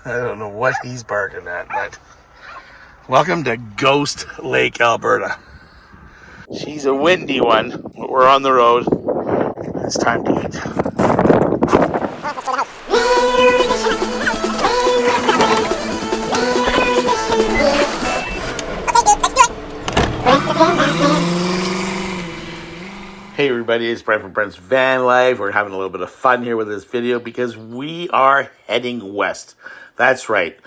I don't know what he's barking at, but welcome to Ghost Lake, Alberta. She's a windy one, but we're on the road. It's time to eat. Hey everybody, it's Brian from Brent's VanLife. We're having a little bit of fun here with this video because we are heading west. That's right.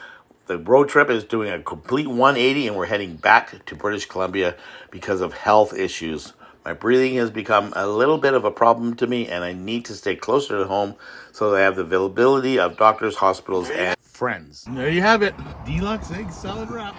The road trip is doing a complete 180 and we're heading back to British Columbia because of health issues. My breathing has become a little bit of a problem to me and I need to stay closer to home so that I have the availability of doctors, hospitals, and friends. And there you have it. Deluxe egg salad wrap.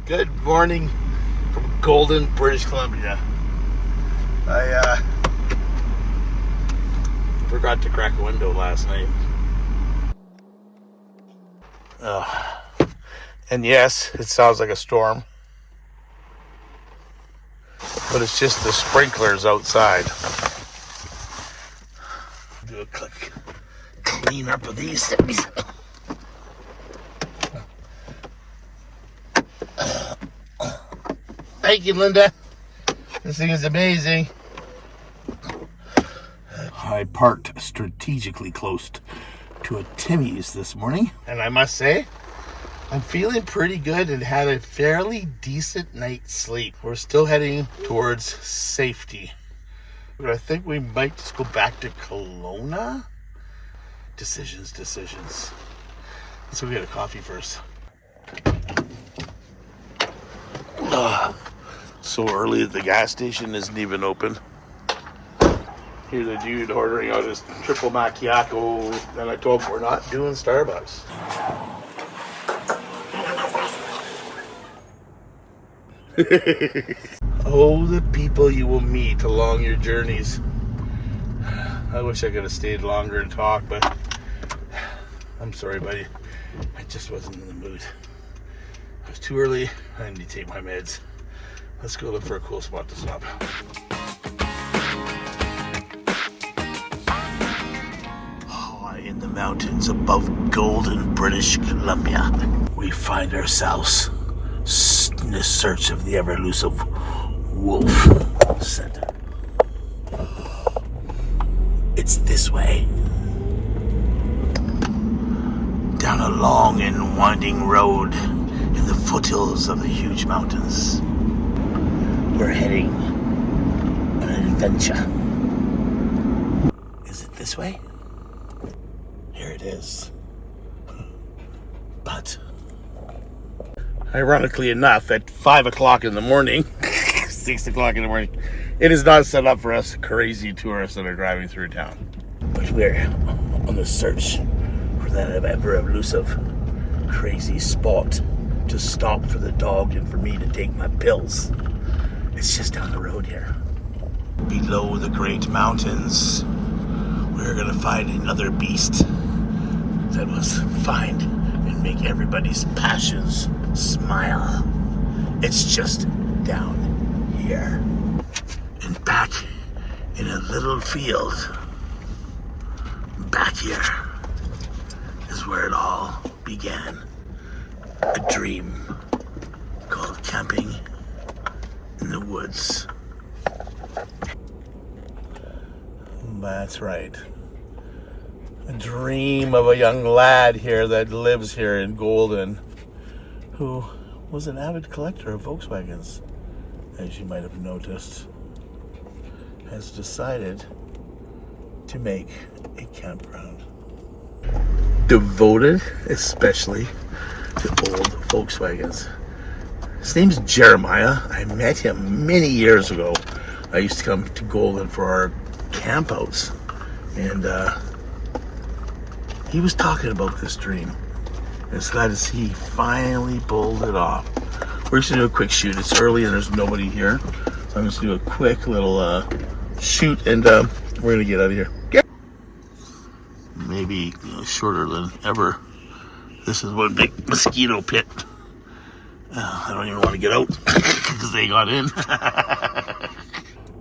Good morning from Golden, British Columbia. I forgot to crack a window last night. And yes, it sounds like a storm, but it's just the sprinklers outside. Do a quick clean up of these things. Thank you, Linda. This thing is amazing. I parked strategically close to a Timmy's this morning, and I must say, I'm feeling pretty good and had a fairly decent night's sleep. We're still heading towards safety, but I think we might just go back to Kelowna. Decisions. Let's go get a coffee first. So early that the gas station isn't even open. Here's a dude ordering out his triple macchiato, and I told him we're not doing Starbucks. Oh, the people you will meet along your journeys. I wish I could have stayed longer and talked, but I'm sorry, buddy. I just wasn't in the mood. It was too early. I need to take my meds. Let's go look for a cool spot to stop. High in the mountains above Golden, British Columbia, we find ourselves in the search of the ever-elusive wolf scent. It's this way. Down a long and winding road in the foothills of the huge mountains. We're heading on an adventure. Is it this way? Here it is. But ironically enough, at 5 o'clock in the morning, 6 o'clock in the morning, it is not set up for us crazy tourists that are driving through town. But we're on the search for that ever-elusive crazy spot to stop for the dog and for me to take my pills. It's just down the road here. Below the great mountains, we're gonna find another beast that was find and make everybody's passions smile. It's just down here. And back in a little field, back here, is where it all began. A dream called camping in the woods. That's right. A dream of a young lad here that lives here in Golden, who was an avid collector of Volkswagens, as you might have noticed, has decided to make a campground. Devoted especially to old Volkswagens. His name's Jeremiah. I met him many years ago. I used to come to Golden for our campouts, and he was talking about this dream. And it's glad to see he finally pulled it off. We're just gonna do a quick shoot. It's early and there's nobody here, so I'm just gonna do a quick little shoot, and we're gonna get out of here. Maybe shorter than ever. This is one big mosquito pit. I don't even want to get out because they got in.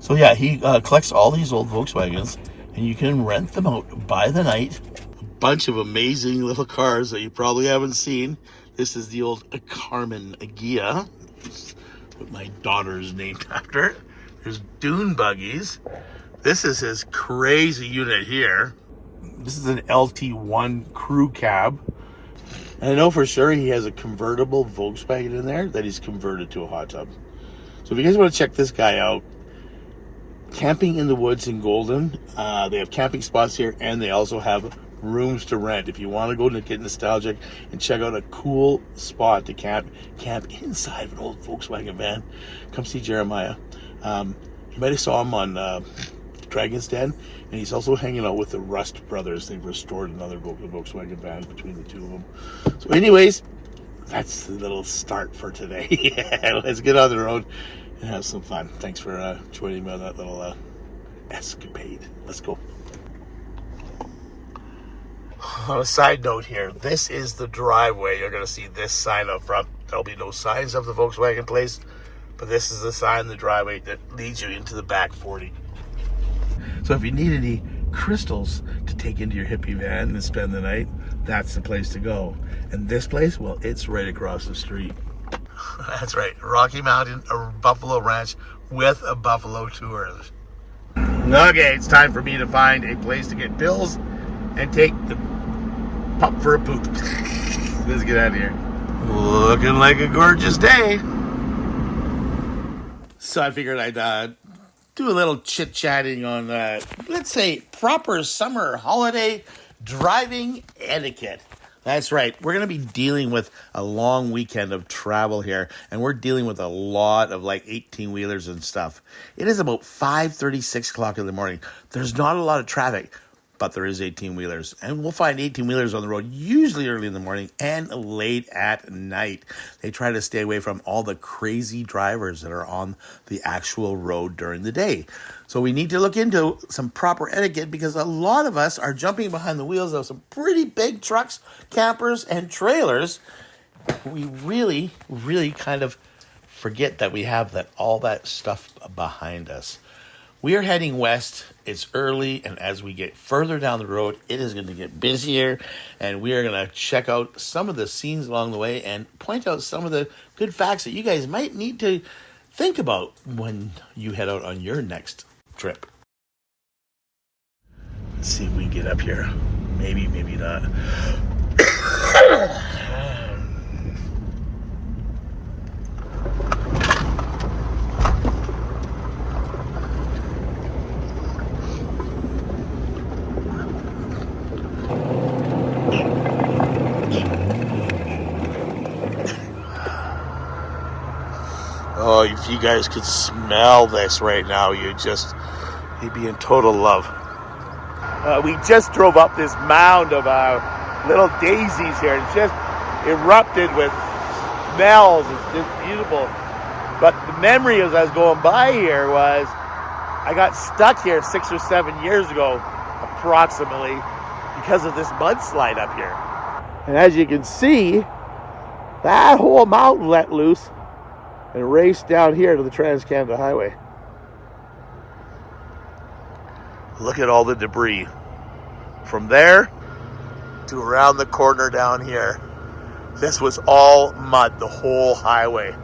So yeah, he collects all these old Volkswagens, and you can rent them out by the night. A bunch of amazing little cars that you probably haven't seen. This is the old Carmen Aguia, what my daughter's named after. There's dune buggies. This is his crazy unit here. This is an LT1 crew cab. And I know for sure he has a convertible Volkswagen in there that he's converted to a hot tub. So if you guys want to check this guy out, camping in the woods in Golden, they have camping spots here, and they also have rooms to rent. If you want to go and get nostalgic and check out a cool spot to camp inside of an old Volkswagen van, come see Jeremiah. You might have saw him on Dragon's Den, and he's also hanging out with the Rust brothers. They've restored another Volkswagen van between the two of them. So anyways, that's the little start for today. Let's get on the road and have some fun. Thanks for joining me on that little escapade. Let's go. On a side note here, this is the driveway. You're going to see this sign up front. There'll be no signs of the Volkswagen place, but this is the sign in the driveway that leads you into the back 40. So if you need any crystals to take into your hippie van and spend the night, that's the place to go. And this place, well, it's right across the street. That's right, Rocky Mountain, a Buffalo Ranch with a Buffalo Tours. Okay, it's time for me to find a place to get pills and take the pup for a poop. Let's get out of here. Looking like a gorgeous day. So I figured I'd do a little chit-chatting on, let's say, proper summer holiday driving etiquette. That's right. We're going to be dealing with a long weekend of travel here, and we're dealing with a lot of like 18-wheelers and stuff. It is about 5:30, 6 o'clock in the morning. There's not a lot of traffic, but there is 18-wheelers, and we'll find 18-wheelers on the road usually early in the morning and late at night. They try to stay away from all the crazy drivers that are on the actual road during the day. So we need to look into some proper etiquette, because a lot of us are jumping behind the wheels of some pretty big trucks, campers, and trailers. We really, really kind of forget that we have all that stuff behind us. We are heading west. It's early, and as we get further down the road, it is going to get busier, and we are going to check out some of the scenes along the way and point out some of the good facts that you guys might need to think about when you head out on your next trip. Let's see if we can get up here. Maybe, maybe not. Oh, if you guys could smell this right now, you'd be in total love. We just drove up this mound of little daisies here. It's just erupted with smells. It's just beautiful. But the memory as I was going by here was I got stuck here 6 or 7 years ago, approximately, because of this mudslide up here. And as you can see, that whole mountain let loose. and race down here to the Trans-Canada Highway. Look at all the debris. From there to around the corner down here. This was all mud, the whole highway.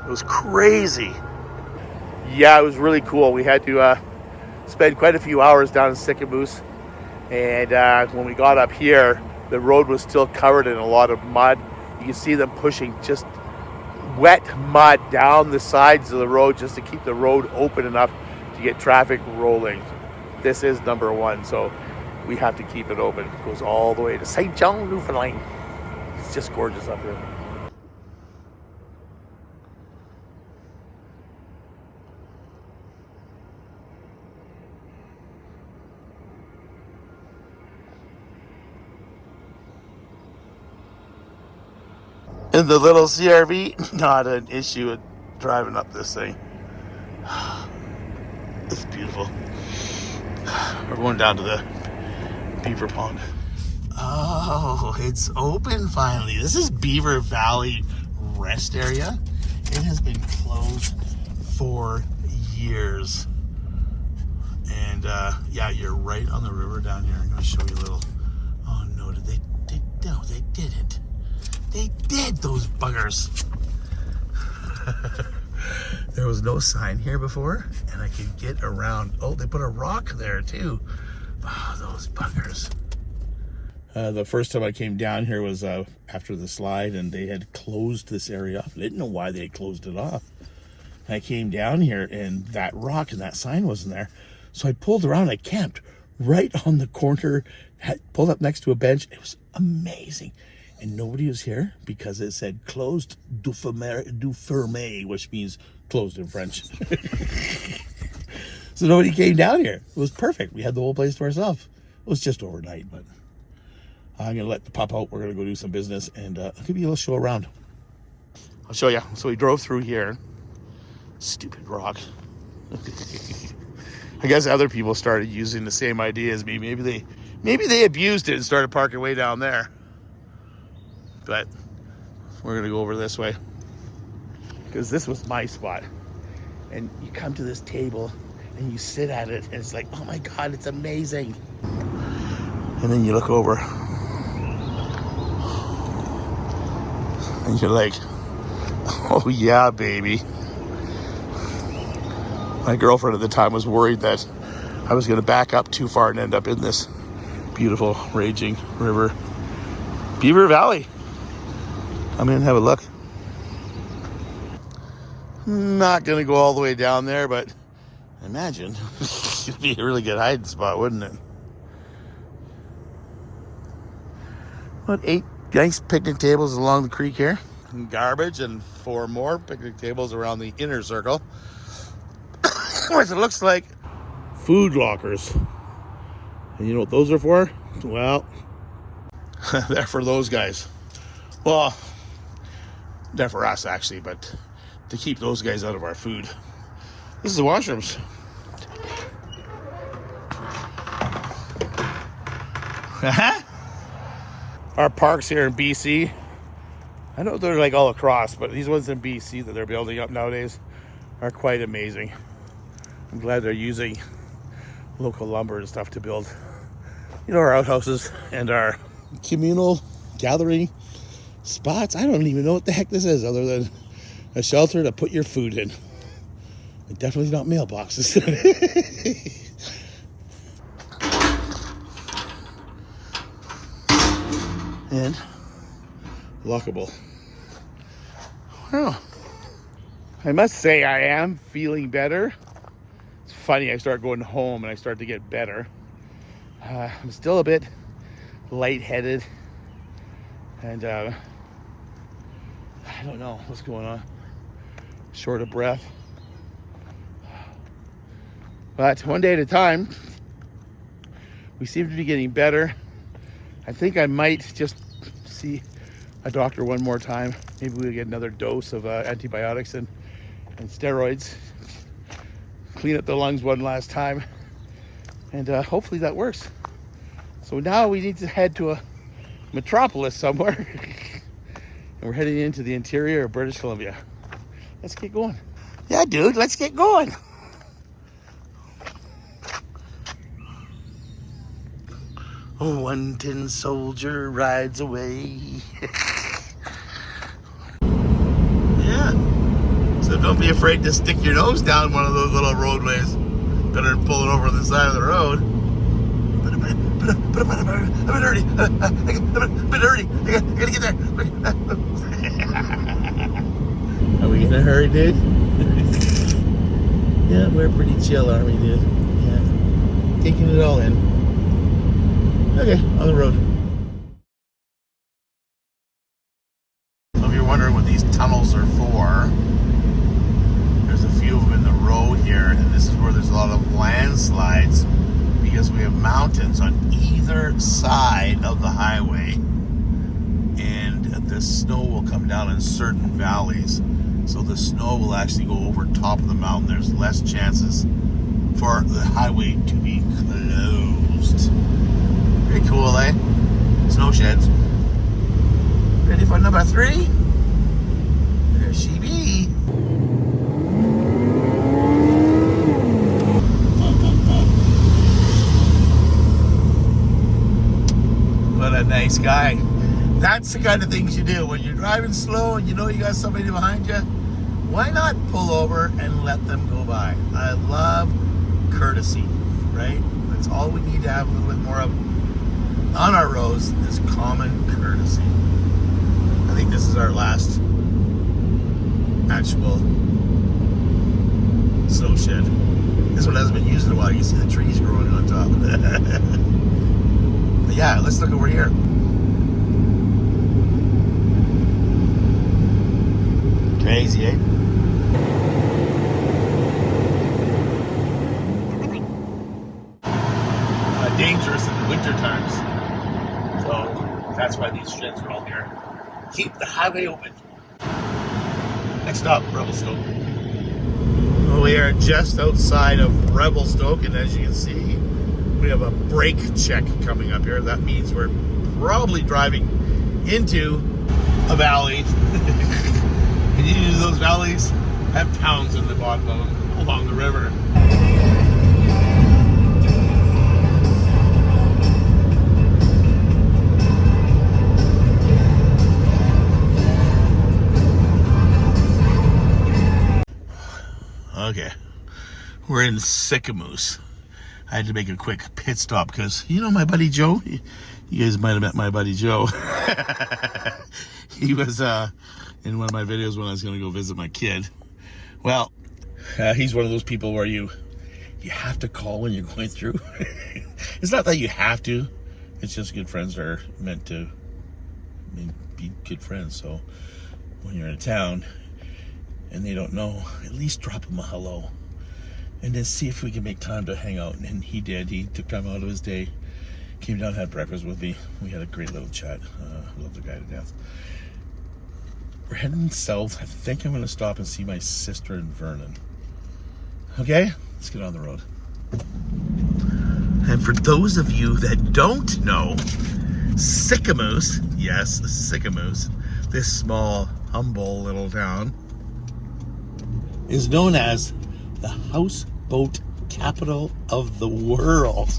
It was crazy. Yeah, it was really cool. We had to spend quite a few hours down in Sicamous. And when we got up here, the road was still covered in a lot of mud. You can see them pushing just wet mud down the sides of the road just to keep the road open enough to get traffic rolling. This is number one, so we have to keep it open. It goes all the way to St. John, Newfoundland. It's just gorgeous up here. In the little CRV, not an issue with driving up this thing. It's beautiful. We're going down to the Beaver Pond. Oh, it's open finally. This is Beaver Valley rest area. It has been closed for years. And yeah, you're right on the river down here. I'm going to show you a little. Oh no, no, they didn't. They did, those buggers. There was no sign here before, and I could get around. Oh, they put a rock there too. Oh, those buggers. The first time I came down here was after the slide, and they had closed this area off. I didn't know why they had closed it off. And I came down here, and that rock and that sign wasn't there. So I pulled around. I camped right on the corner, pulled up next to a bench. It was amazing. And nobody was here because it said closed du ferme, which means closed in French. So nobody came down here. It was perfect. We had the whole place to ourselves. It was just overnight, but I'm going to let the pup out. We're going to go do some business, and I'll give you a little show around. I'll show you. So we drove through here. Stupid rock. I guess other people started using the same idea as me. Maybe they abused it and started parking way down there. But we're going to go over this way because this was my spot. And you come to this table and you sit at it and it's like, oh my God, it's amazing. And then you look over and you're like, oh yeah, baby. My girlfriend at the time was worried that I was going to back up too far and end up in this beautiful raging river. Beaver Valley. Come in and have a look. Not gonna go all the way down there, but imagine it'd be a really good hiding spot, wouldn't it? About 8 nice picnic tables along the creek here. And garbage, and 4 more picnic tables around the inner circle. What it looks like food lockers. And you know what those are for? Well, they're for those guys. Well, they're for us, actually, but to keep those guys out of our food. This is the washrooms. Our parks here in BC, I know they're like all across, but these ones in BC that they're building up nowadays are quite amazing. I'm glad they're using local lumber and stuff to build, you know, our outhouses and our communal gathering spots. I don't even know what the heck this is other than a shelter to put your food in. And definitely not mailboxes. And lockable. Well, I must say I am feeling better. It's funny, I start going home and I start to get better. I'm still a bit lightheaded. And I don't know what's going on. Short of breath. But one day at a time, we seem to be getting better. I think I might just see a doctor one more time. Maybe we'll get another dose of antibiotics and steroids. Clean up the lungs one last time. And hopefully that works. So now we need to head to a metropolis somewhere. And we're heading into the interior of British Columbia. Let's get going. Yeah, dude, let's get going. Oh, one tin soldier rides away. Yeah. So don't be afraid to stick your nose down one of those little roadways. Better than pulling over on the side of the road. I'm a bit dirty. I'm a bit dirty. I gotta get there. Are we in a hurry, dude? Yeah, we're pretty chill, aren't we, dude? Yeah. Taking it all in. Okay, on the road. So if you're wondering what these tunnels are for, there's a few of them in the road here, and this is where there's a lot of landslides because we have mountains on either side of the highway, and the snow will come down in certain valleys. So the snow will actually go over top of the mountain. There's less chances for the highway to be closed. Pretty cool, eh? Snow sheds. Ready for number 3? There she be. What a nice guy. That's the kind of things you do when you're driving slow and you know you got somebody behind you. Why not pull over and let them go by? I love courtesy, right? That's all we need to have a little bit more of on our roads, is common courtesy. I think this is our last actual snow shed. This one hasn't been used in a while. You can see the trees growing on top. But yeah, let's look over here. Crazy, eh? Dangerous in the winter times. So that's why these sheds are all here. Keep the highway open. Next stop, Revelstoke. We are just outside of Revelstoke, and as you can see, we have a brake check coming up here. That means we're probably driving into a valley. And usually those valleys have towns in the bottom of them along the river. Okay, we're in Sicamous. I had to make a quick pit stop because, you know, my buddy Joe, you guys might have met my buddy Joe. He was in one of my videos when I was going to go visit my kid. Well, he's one of those people where you have to call when you're going through. It's not that you have to, it's just good friends are meant to be good friends. So when you're in a town and they don't know, at least drop them a hello and then see if we can make time to hang out. And he did. He took time out of his day, came down, had breakfast with me. We had a great little chat. Love the guy to death. We're heading south. I think I'm going to stop and see my sister in Vernon. Okay, let's get on the road. And for those of you that don't know, Sicamous, yes, Sicamous, this small, humble little town, is known as the houseboat capital of the world.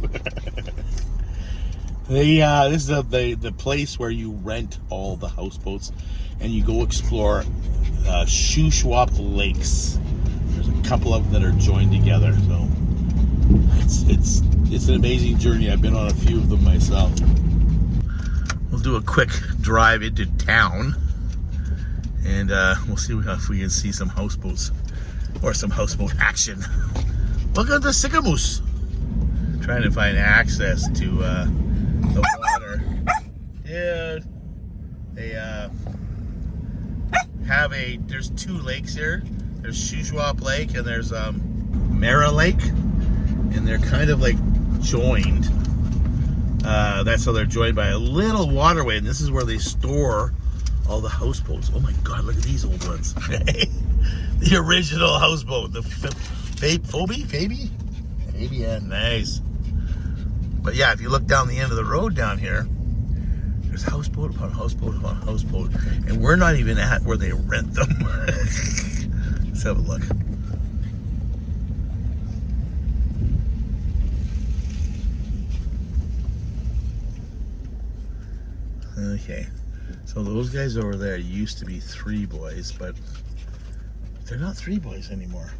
This is the place where you rent all the houseboats and you go explore Shuswap lakes. There's a couple of them that are joined together, so it's an amazing journey. I've been on a few of them myself. We'll do a quick drive into town, and we'll see if we can see some houseboats or some houseboat action. Welcome to Sicamous. Trying to find access to the water. Dude, they there's two lakes here. There's Shuswap Lake and there's Mara Lake, and they're kind of like joined. That's how they're joined by a little waterway, and this is where they store all the houseboats. Oh my God, look at these old ones. The original houseboat, the Fabi, yeah, nice. But yeah, if you look down the end of the road down here, there's houseboat upon houseboat upon houseboat, and we're not even at where they rent them. Let's have a look. Okay, so those guys over there used to be 3 boys, but they're not 3 boys anymore.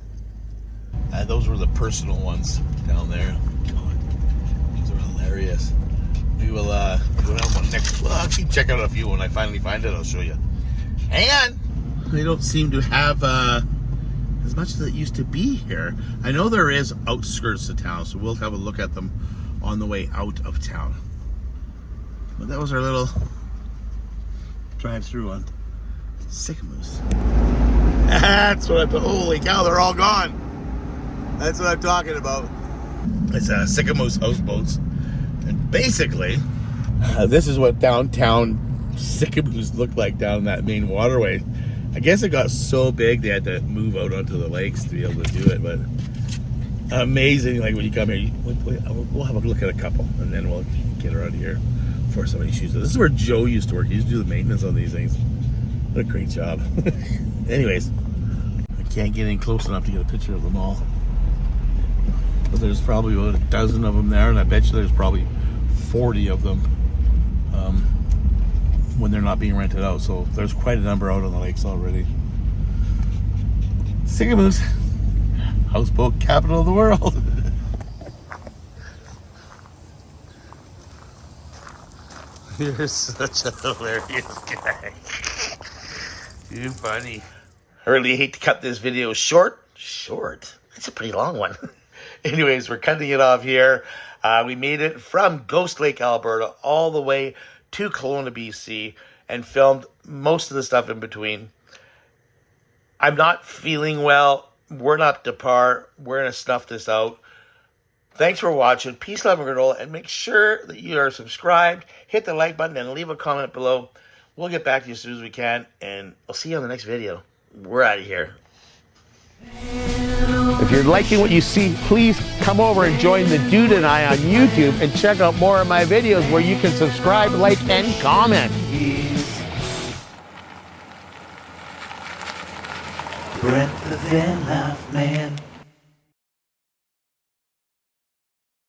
Those were the personal ones down there. God, these are hilarious. We will go down one next. Well, I'll keep checking out a few. When I finally find it, I'll show you. Hang on. They don't seem to have as much as it used to be here. I know there is outskirts of town, so we'll have a look at them on the way out of town. But that was our little drive through on Sicamous. That's what I'm. Holy cow, they're all gone. That's what I'm talking about. It's Sicamous houseboats, and basically, this is what downtown Sicamous looked like down that main waterway. I guess it got so big they had to move out onto the lakes to be able to do it. But amazing! Like when you come here, we'll have a look at a couple, and then we'll get around here before somebody shoots it. This is where Joe used to work. He used to do the maintenance on these things. What a great job. Anyways, I can't get in close enough to get a picture of them all. But there's probably about a dozen of them there, and I bet you there's probably 40 of them when they're not being rented out. So there's quite a number out on the lakes already. Sicamous, houseboat capital of the world. You're such a hilarious guy. You're funny. I really hate to cut this video short. Short? That's a pretty long one. Anyways, we're cutting it off here. We made it from Ghost Lake, Alberta, all the way to Kelowna, BC, and filmed most of the stuff in between. I'm not feeling well. We're not to par. We're going to snuff this out. Thanks for watching. Peace, love, and granola. And make sure that you are subscribed. Hit the like button and leave a comment below. We'll get back to you as soon as we can. And I'll see you on the next video. We're out of here. If you're liking what you see, please come over and join the Dude and I on YouTube and check out more of my videos where you can subscribe, like, and comment. Brent the VanLife man.